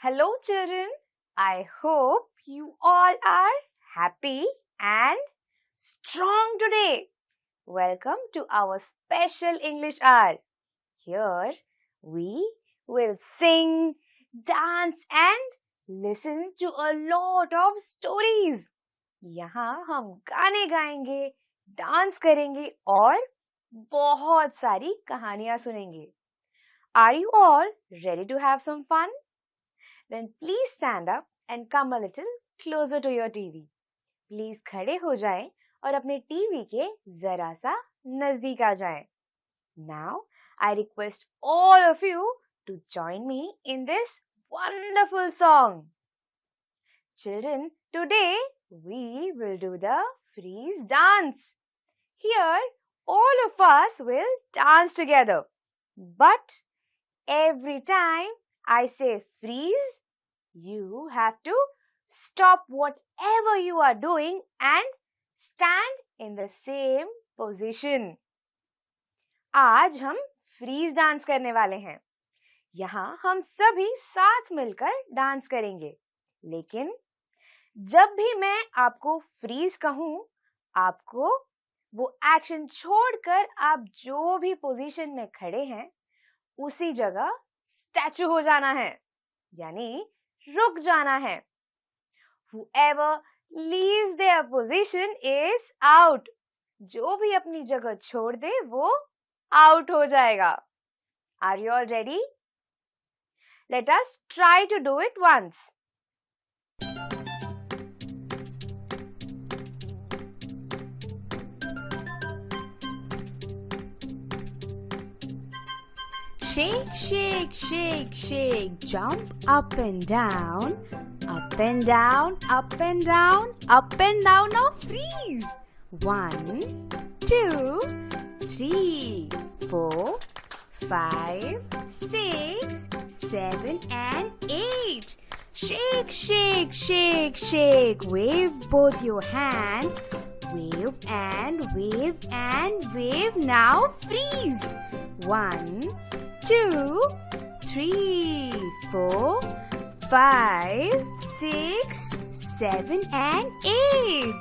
Hello children, I hope you all are happy and strong today. Welcome to our special English hour. Here we will sing, dance and listen to a lot of stories. यहाँ हम गाने गाएंगे, dance करेंगे और बहुत सारी कहानियाँ सुनेंगे. Are you all ready to have some fun? Then please stand up and come a little closer to your TV. Please खड़े हो जाएं और अपने टीवी के जरा सा नजदीक आ जाएं. Now I request all of you to join me in this wonderful song. Children, today we will do the freeze dance. Here all of us will dance together. But every time I say freeze, you have to stop whatever you are doing and stand in the same position. आज हम freeze dance करने वाले हैं. यहाँ हम सभी साथ मिलकर डांस करेंगे. लेकिन जब भी मैं आपको फ्रीज कहूँ, आपको वो एक्शन छोड़कर आप जो भी पोजीशन में खड़े हैं, उसी जगह स्टैचू हो जाना है, यानी रुक जाना है. Whoever leaves their position is out. जो भी अपनी जगह छोड़ दे वो आउट हो जाएगा. Are you all ready? Let us try to do it once. Shake, shake, shake, shake, jump up and down, up and down, up and down, up and down. Now freeze. 1, 2, 3, 4, 5, 6, 7 and 8. Shake, shake, shake, shake. Wave both your hands. Wave and wave and wave. Now freeze. 1, 2, 3, 4, 5, 6, 7 and 8.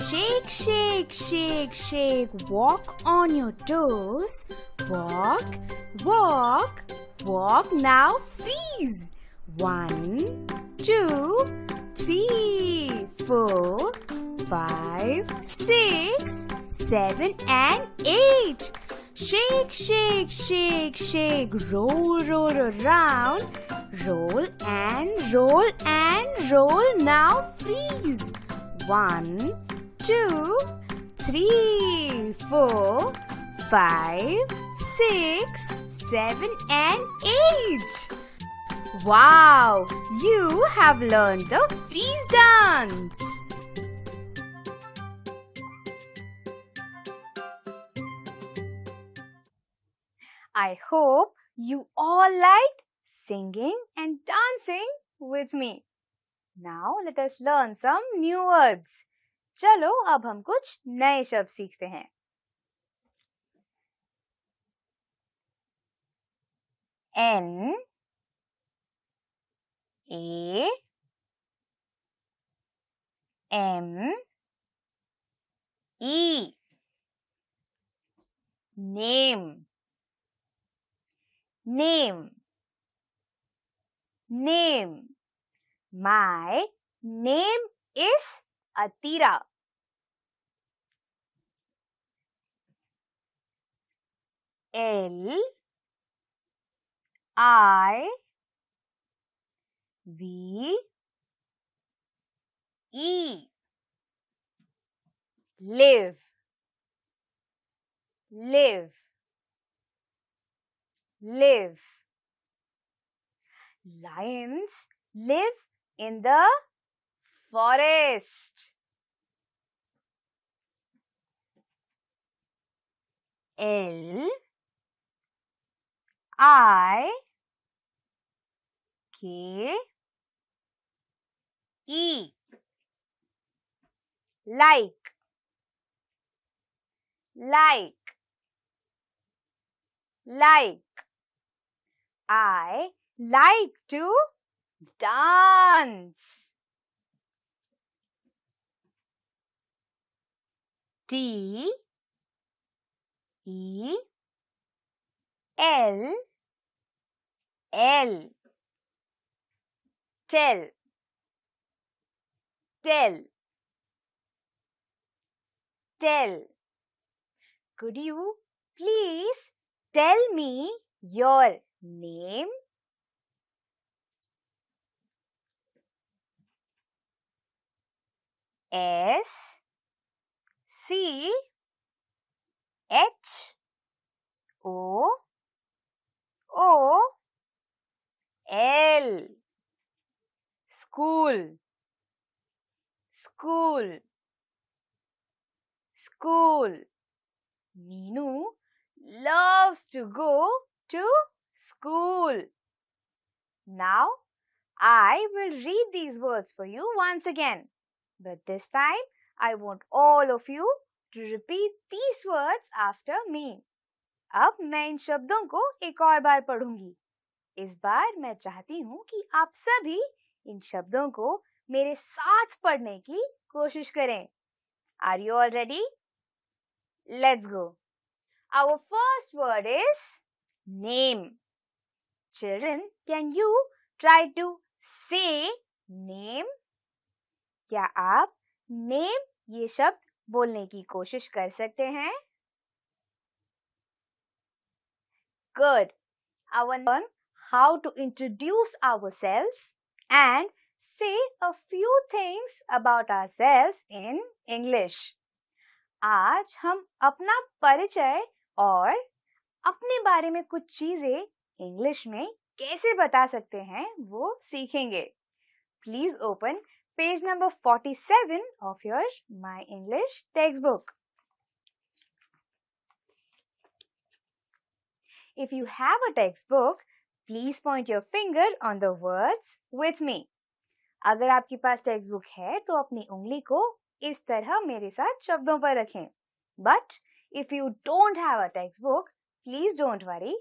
Shake, shake, shake, shake. Walk on your toes. Walk, walk, walk. Now freeze. 1, 2, 3, 4, 5, 6, 7 and 8. Shake, shake, shake, shake. Roll, roll around. Roll and roll and roll. Now freeze. 1, 2, 3, 4, 5, 6, 7 and 8. Wow! You have learned the freeze dance. I hope you all liked singing and dancing with me. Now let us learn some new words. चलो अब हम कुछ नए शब्द सीखते हैं. N A M E Name. Name. Name. My name is Atira. L I V E. Live. Live. Live. Lions live in the forest. L I K E. Like. Like. Like. I like to dance. T E L L. Tell. Tell. Tell. Could you please tell me your name? S C H O O L. School. School. School. Meenu loves to go to school. Now, I will read these words for you once again. But this time, I want all of you to repeat these words after me. अब मैं इन शब्दों को एक और बार पढ़ूंगी. इस बार मैं चाहती हूँ कि आप सभी इन शब्दों को मेरे साथ पढ़ने की कोशिश करें. Are you all ready? Let's go. Our first word is name. Children, can you try to say name? क्या आप name ये शब्द बोलने की कोशिश कर सकते हैं? Good. Our learn how to introduce ourselves and say a few things about ourselves in English. आज हम अपना परिचय और अपने बारे में कुछ चीजें इंग्लिश में कैसे बता सकते हैं वो सीखेंगे. Please open page number 47 of your My English textbook. If you have a textbook, please point your finger on the words with me. अगर आपके पास टेक्स्ट बुक है तो अपनी उंगली को इस तरह मेरे साथ शब्दों पर रखें. But if you don't have a textbook, please don't worry.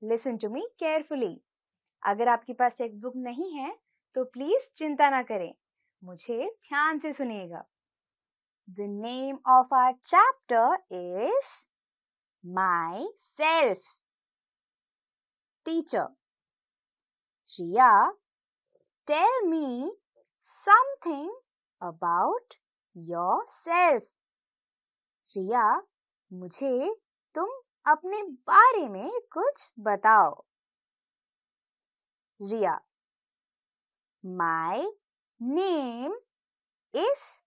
Listen to me carefully. अगर आपके पास टेक्स्ट बुक नहीं है तो प्लीज चिंता ना करें. मुझे ध्यान से सुनिएगा. The name of our chapter is Myself. Teacher. Shriya, tell me something about yourself. Shriya, मुझे तुम अपने बारे में कुछ बताओ. Riya. My name is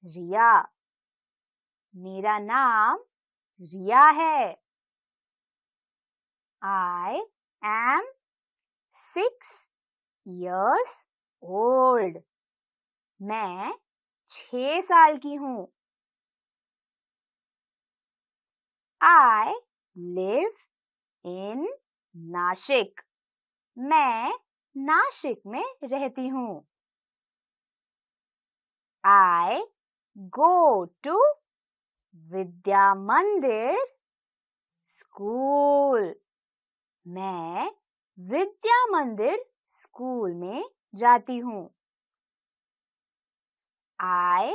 Riya. मेरा नाम रिया है. I am 6 years old. मैं 6 साल की हूँ. I live in Nashik. मैं नाशिक में रहती हूँ. I go to विद्या मंदिर स्कूल. मैं विद्या मंदिर स्कूल में जाती हूँ. I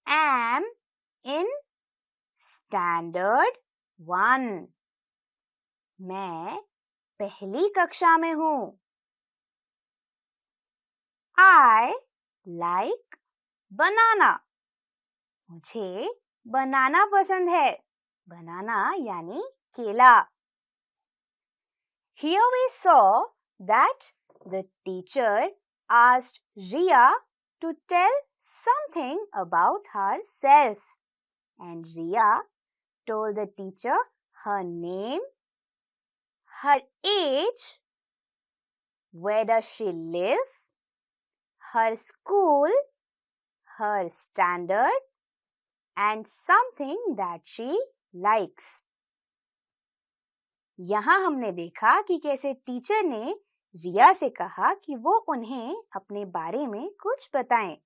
am in standard 1. मैं पहली कक्षा में हूँ. I like banana. मुझे बनाना पसंद है. बनाना यानी केला. Here we saw that the teacher asked Riya to tell something about herself, and Riya told the teacher her name, her age, Where does she live? Her school, her standard, and something that she likes. यहाँ हमने देखा कि कैसे teacher ने रिया से कहा कि वो उन्हें अपने बारे में कुछ बताएं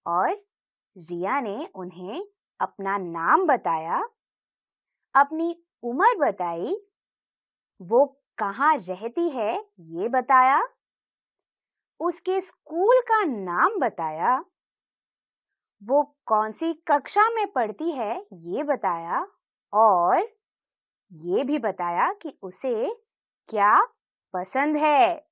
और रिया ने उन्हें अपना नाम बताया, अपनी उम्र बताई, वो कहाँ रहती है ये बताया, उसके स्कूल का नाम बताया, वो कौन सी कक्षा में पढ़ती है ये बताया और ये भी बताया कि उसे क्या पसंद है।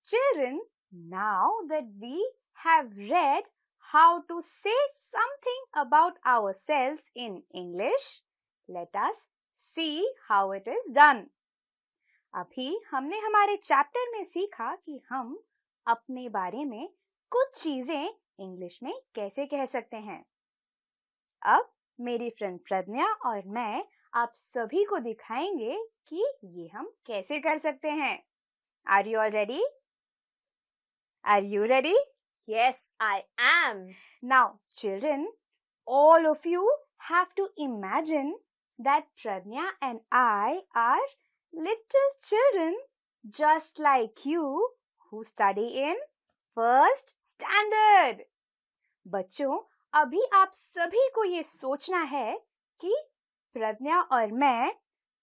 Children, now that we have read how to say something about ourselves in English, let us see how it is done. अभी हमने हमारे चैप्टर में सीखा कि हम अपने बारे में कुछ चीजें इंग्लिश में कैसे कह सकते हैं। अब मेरी फ्रेंड प्रज्ञा और मैं आप सभी को दिखाएंगे कि ये हम कैसे कर सकते हैं। Are you all ready? Are you ready? Yes, I am. Now, children, all of you have to imagine that Pradnya and I are little children just like you who study in first standard. बच्चों, अभी आप सभी को ये सोचना है कि प्रज्ञा और मैं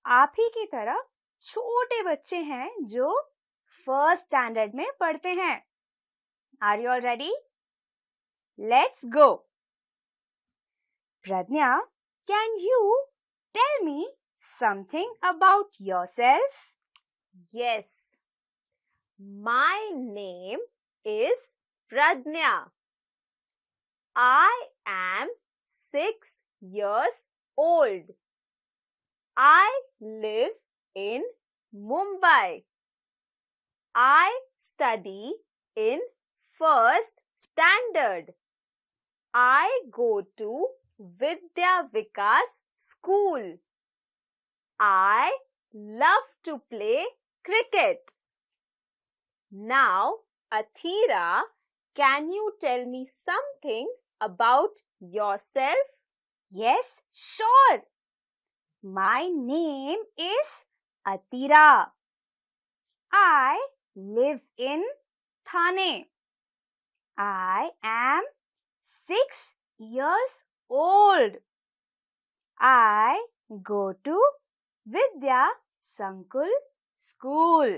आप ही की तरह छोटे बच्चे हैं जो फर्स्ट स्टैंडर्ड में पढ़ते हैं। Are you all ready? Let's go. Pradnya, can you tell me something about yourself? Yes. My name is Pradnya. I am 6 years old. I live in Mumbai. I study in first standard. I go to Vidya Vikas school. I love to play cricket. Now, Athira, can you tell me something about yourself? Yes, sure. My name is Athira. I live in Thane. I am 6 years old. I go to Vidya Sankul School.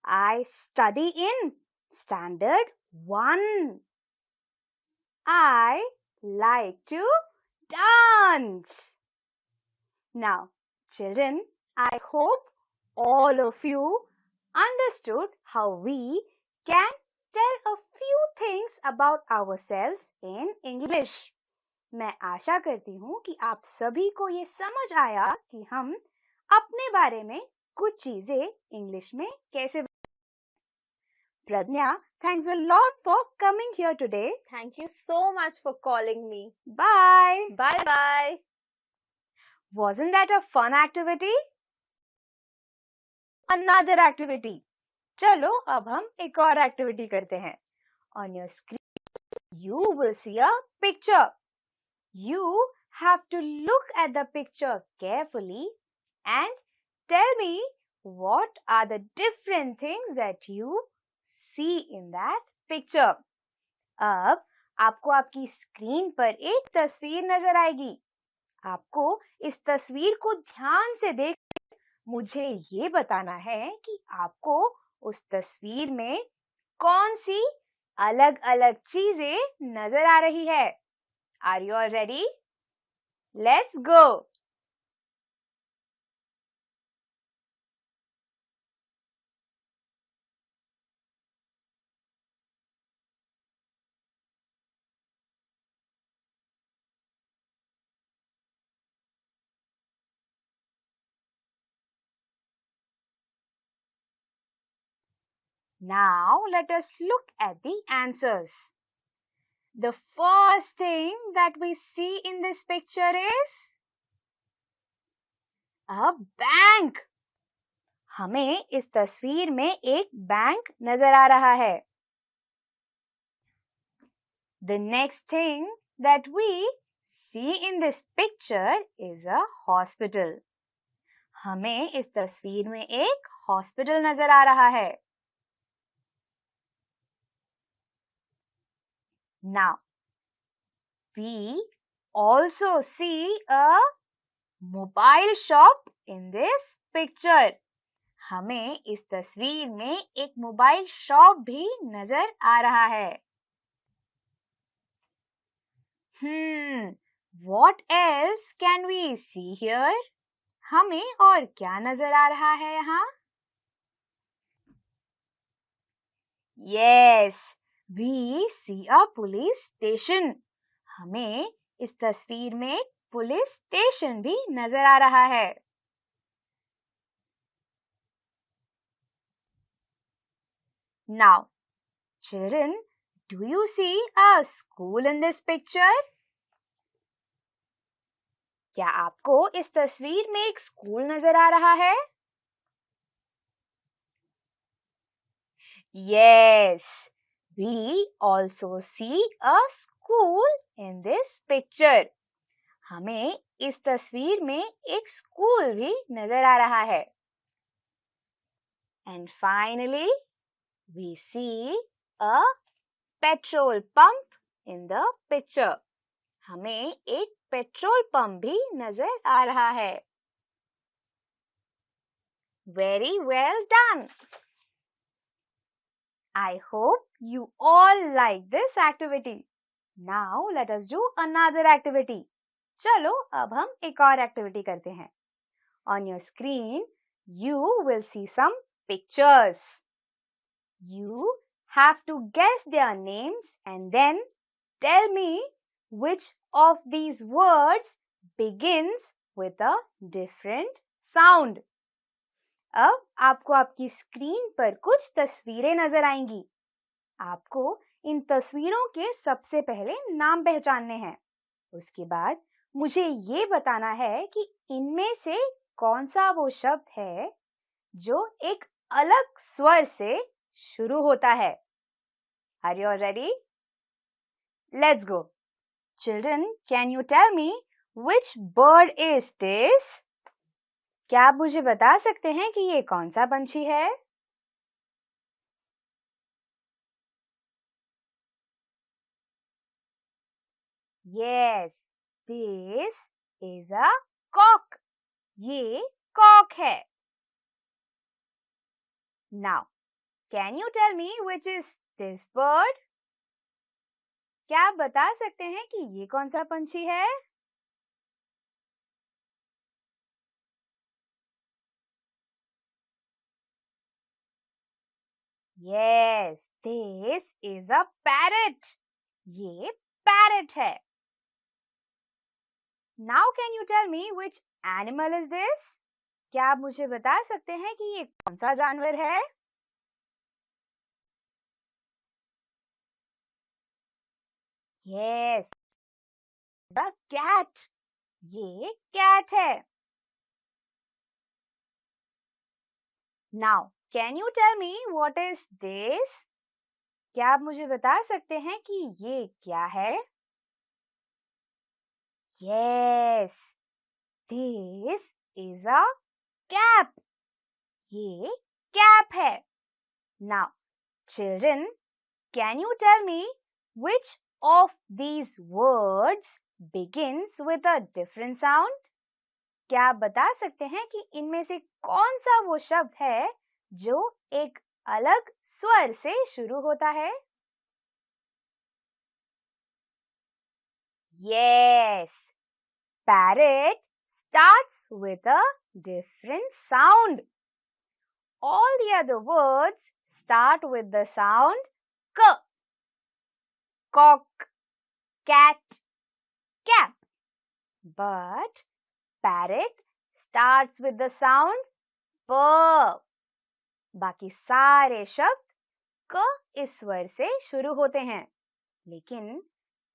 I study in Standard 1. I like to dance. Now, children, I hope all of you understood how we can tell a few things about ourselves in English. मैं आशा करती हूँ कि आप सभी को ये समझ आया कि हम अपने बारे में कुछ चीजें इंग्लिश में कैसे। Pradnya, thanks a lot for coming here today. Thank you so much for calling me. Bye. Bye-bye. Wasn't that a fun activity? Another activity. चलो अब हम एक और एक्टिविटी करते हैं. On your screen, you will see a picture. You have to look at the picture carefully and tell me what are the different things that you see in that picture. अब आपको आपकी screen पर एक तस्वीर नजर आएगी. आपको इस तस्वीर को ध्यान से देख मुझे ये बताना है कि आपको उस तस्वीर में कौन सी अलग-अलग चीजें नजर आ रही है. Are you all ready? Let's go. Now let us look at the answers. The first thing that we see in this picture is a bank. हमें इस तस्वीर में एक बैंक नजर आ रहा है. The next thing that we see in this picture is a hospital. हमें इस तस्वीर में एक हॉस्पिटल नजर आ रहा है. Now, we also see a mobile shop in this picture. हमें इस तस्वीर में एक मोबाइल शॉप भी नजर आ रहा है. What else can we see here? हमें और क्या नजर आ रहा है यहाँ? Yes, we see a police station. हमें इस तस्वीर में एक पुलिस स्टेशन भी नजर आ रहा है. Now, children, do you see a school in this picture? क्या आपको इस तस्वीर में एक स्कूल नजर आ रहा है? Yes, we also see a school in this picture. हमें इस तस्वीर में एक स्कूल भी नजर आ रहा है. And finally, we see a petrol pump in the picture. हमें एक पेट्रोल पंप भी नजर आ रहा है. Very well done. I hope you all like this activity. Now let us do another activity. चलो अब हम एक और एक्टिविटी करते हैं. On your screen, you will see some pictures. You have to guess their names and then tell me which of these words begins with a different sound. अब आपको आपकी स्क्रीन पर कुछ तस्वीरें नजर आएंगी. आपको इन तस्वीरों के सबसे पहले नाम पहचानने हैं. उसके बाद मुझे ये बताना है कि इनमें से कौन सा वो शब्द है जो एक अलग स्वर से शुरू होता है. Are you all ready? Let's go. Children, can you tell me which bird is this? क्या आप मुझे बता सकते हैं कि ये कौन सा पंछी है? Yes, this is a cock. ये cock है. Now, can you tell me which is this bird? क्या आप बता सकते हैं कि ये कौन सा पंछी है? Yes, this is a parrot. ये parrot है. Now can you tell me which animal is this? क्या आप मुझे बता सकते हैं कि ये कौन सा जानवर है? Yes, the cat. ये cat है. Now, can you tell me what is this? क्या आप मुझे बता सकते हैं कि ये क्या है? Yes, this is a cap. ये cap है. Now, children, can you tell me which of these words begins with a different sound? क्या आप बता सकते हैं कि इनमें से कौन सा वो शब्द है जो एक अलग स्वर से शुरू होता है? Yes, parrot starts with a different sound. All the other words start with the sound k. Cock, cat, cap. But parrot starts with the sound p. बाकी सारे शब्द क इस स्वर से शुरू होते हैं. लेकिन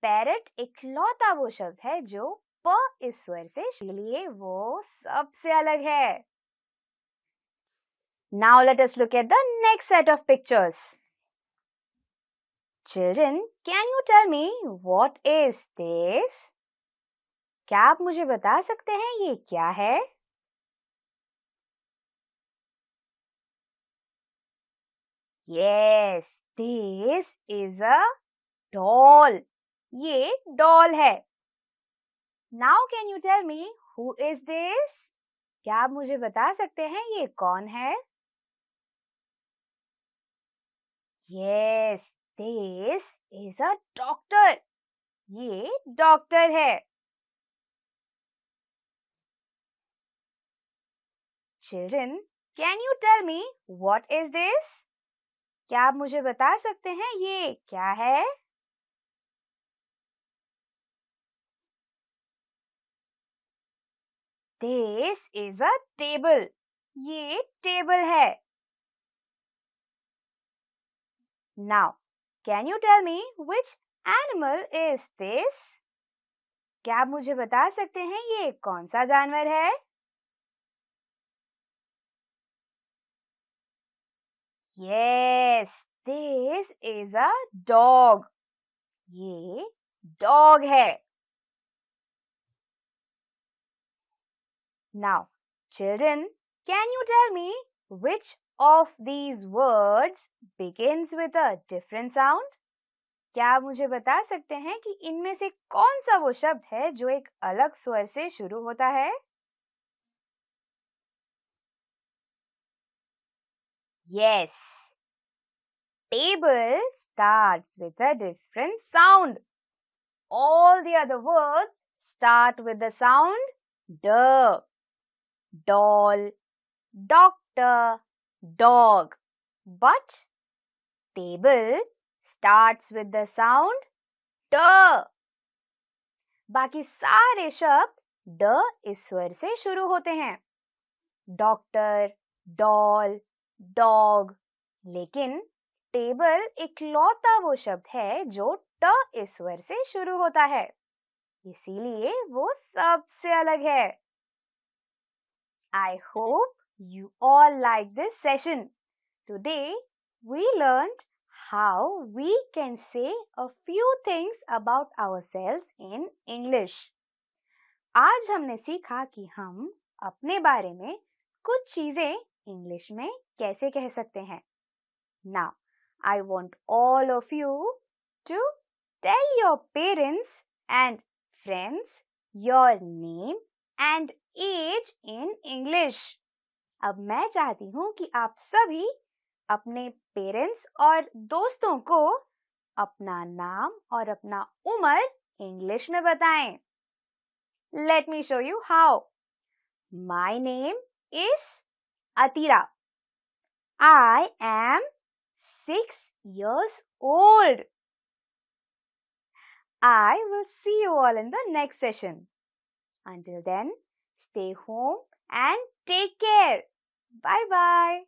पैरट इकलौता वो शब्द है जो प इस स्वर से लिए वो सबसे अलग है. Now let us look at the next set of pictures. Children, can you tell me what is this? क्या आप मुझे बता सकते हैं ये क्या है? Yes, this is a doll. ये doll है. Now can you tell me who is this? क्या आप मुझे बता सकते हैं ये कौन है? Yes, this is a doctor. ये डॉक्टर है. Children, can you tell me what is this? क्या आप मुझे बता सकते हैं ये क्या है? This is a table. ये टेबल है. Now, can you tell me which animal is this? क्या आप मुझे बता सकते हैं ये कौन सा जानवर है? Yes, this is a dog. ये dog है. Now, children, can you tell me which of these words begins with a different sound? क्या आप मुझे बता सकते हैं कि इनमें से कौन सा वो शब्द है जो एक अलग स्वर से शुरू होता है? Yes. Table starts with a different sound. All the other words start with the sound D. Doll, doctor, dog. But table starts with the sound D. बाकी सारे शब्द ड इस स्वर से शुरू होते हैं. Doctor, doll, dog. लेकिन टेबल इकलौता वो शब्द है जो ट इस स्वर से शुरू होता है. इसीलिए वो सबसे अलग है. I hope you all like this session. Today we learned how we can say a few things about ourselves in English. आज हमने सीखा कि हम अपने बारे में कुछ चीजें इंग्लिश में कैसे कह सकते हैं. Now, I want all of you to tell your parents and friends your name and age in English. अब मैं चाहती हूँ कि आप सभी अपने पेरेंट्स और दोस्तों को अपना नाम और अपना उम्र इंग्लिश में बताएं. Let me show you how. My name is Atira. I am 6 years old. I will see you all in the next session. Until then, stay home and take care. Bye-bye.